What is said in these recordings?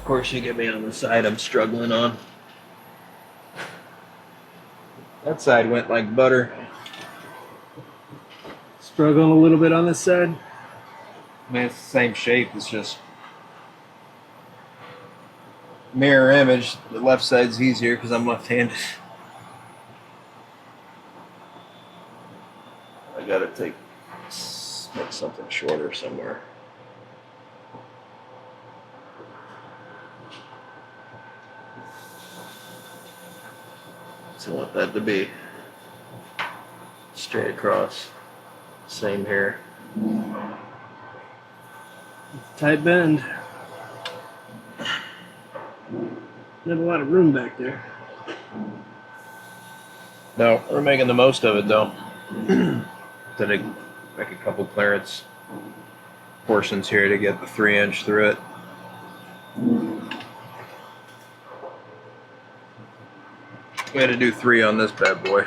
course, you get me on the side I'm struggling on. That side went like butter. Struggling a little bit on this side. I mean, it's the same shape. It's just mirror image. The left side's easier because I'm left-handed. I gotta make something shorter somewhere. So I want that to be straight across. Same here. Tight bend. Not a lot of room back there. No, we're making the most of it though. Then I make a couple clearance portions here to get the 3-inch through it. We had to do 3 on this bad boy.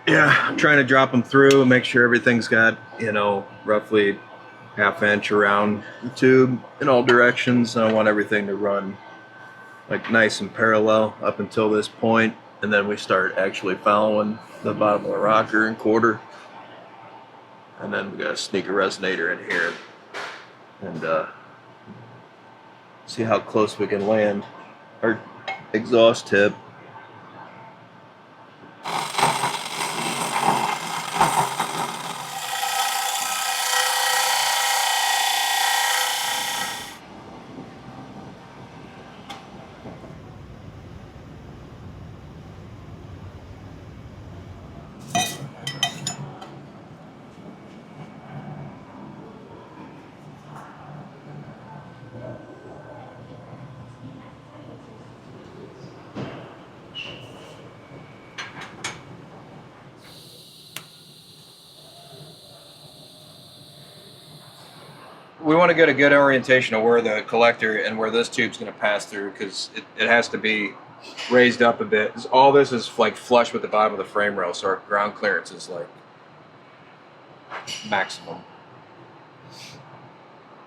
Yeah, I'm trying to drop them through and make sure everything's got, you know, roughly 1/2 inch around the tube in all directions. And I want everything to run like nice and parallel up until this point, and then we start actually following the bottom of the rocker and quarter. And then we gotta sneak a resonator in here and see how close we can land our exhaust tip. We want to get a good orientation of where the collector and where this tube's going to pass through, because it has to be raised up a bit. All this is like flush with the bottom of the frame rail, so our ground clearance is like maximum.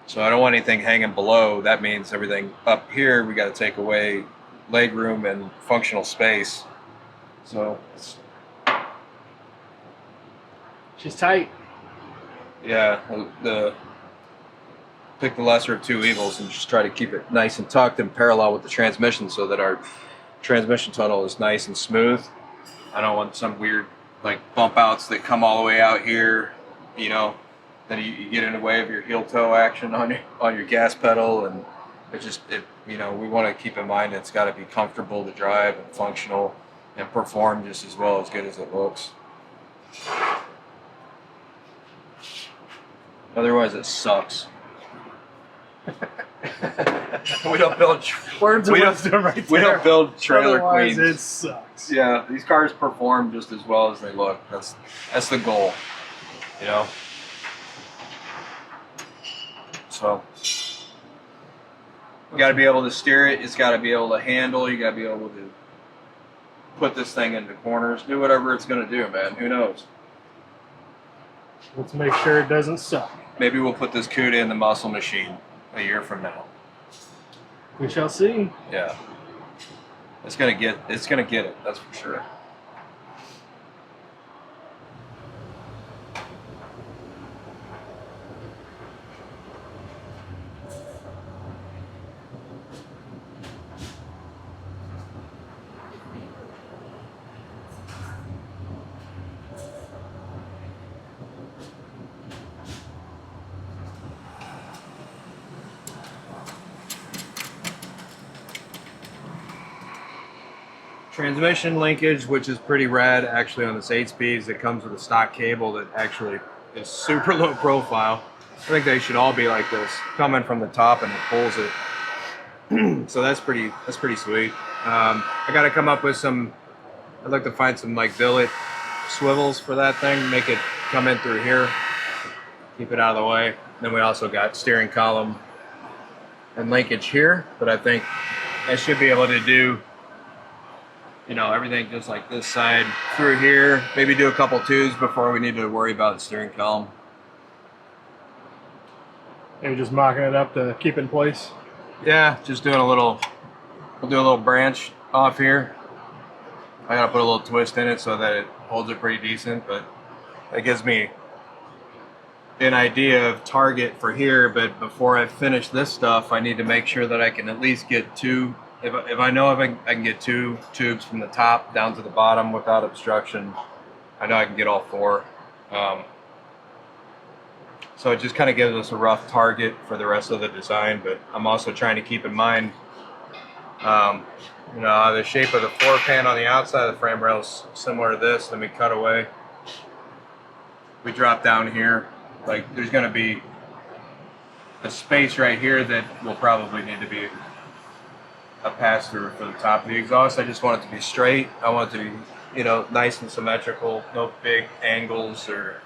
So I don't want anything hanging below. That means everything up here we got to take away leg room and functional space. So it's She's tight. yeah, pick the lesser of two evils and just try to keep it nice and tucked and parallel with the transmission so that our transmission tunnel is nice and smooth. I don't want some weird like bump outs that come all the way out here, you know, then you get in the way of your heel toe action on your gas pedal, and you know, we want to keep in mind it's got to be comfortable to drive and functional and perform just as well as good as it looks. Otherwise it sucks. we don't build trailer Otherwise, queens. it sucks. Yeah, these cars perform just as well as they look. That's the goal, you know. So you got to be able to steer it. It's got to be able to handle. You got to be able to put this thing into corners. Do whatever it's going to do, man. Who knows? Let's make sure it doesn't suck. Maybe we'll put this Cuda in the muscle machine a year from now. We shall see. Yeah. It's gonna get it, that's for sure. Transmission linkage, which is pretty rad actually on this 8 speeds. It comes with a stock cable that actually is super low profile. I think they should all be like this, coming from the top, and it pulls it. So that's pretty sweet. I got to come up with some. I'd like to find some like billet swivels for that thing, make it come in through here, keep it out of the way. Then we also got steering column and linkage here, but I think I should be able to do, you know, everything just like this side through here. Maybe do a couple tubes before we need to worry about the steering column. Maybe just mocking it up to keep in place. Yeah, just doing a little, we'll do a little branch off here. I gotta put a little twist in it so that it holds it pretty decent, but that gives me an idea of target for here. But before I finish this stuff, I need to make sure that I can at least get two, if I know if I can get 2 tubes from the top down to the bottom without obstruction, I know I can get all 4. So it just kind of gives us a rough target for the rest of the design, but I'm also trying to keep in mind you know, the shape of the floor pan on the outside of the frame rail is similar to this. Then we cut away. We drop down here. Like there's going to be a space right here that will probably need to be a pass through for the top of the exhaust. I just want it to be straight. I want it to be, you know, nice and symmetrical. No big angles, or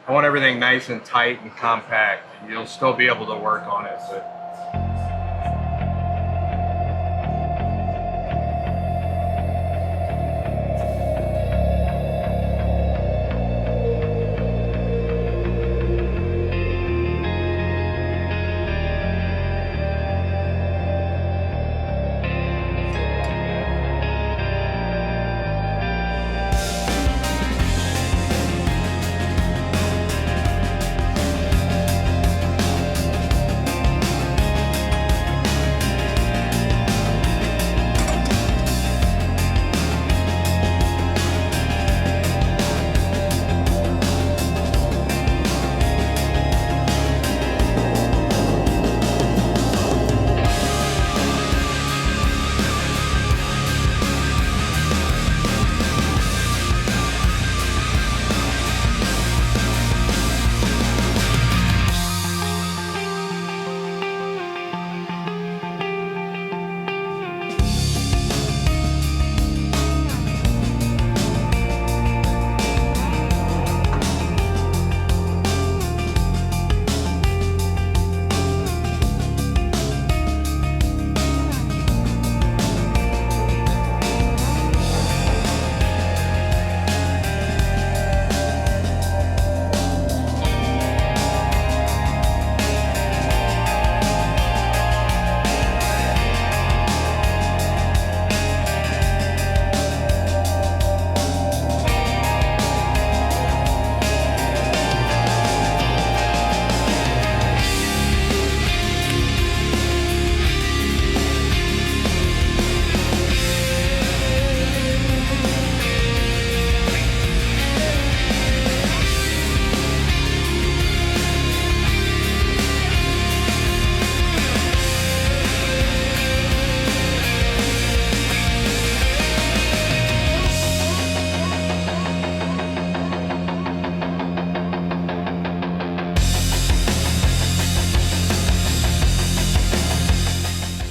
I want everything nice and tight and compact. You'll still be able to work on it, but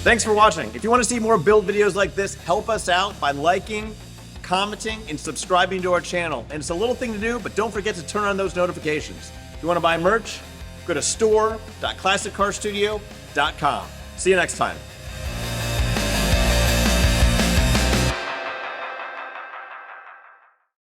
Thanks for watching. If you want to see more build videos like this, help us out by liking, commenting, and subscribing to our channel. And it's a little thing to do, but don't forget to turn on those notifications. If you want to buy merch, go to store.classiccarstudio.com. See you next time.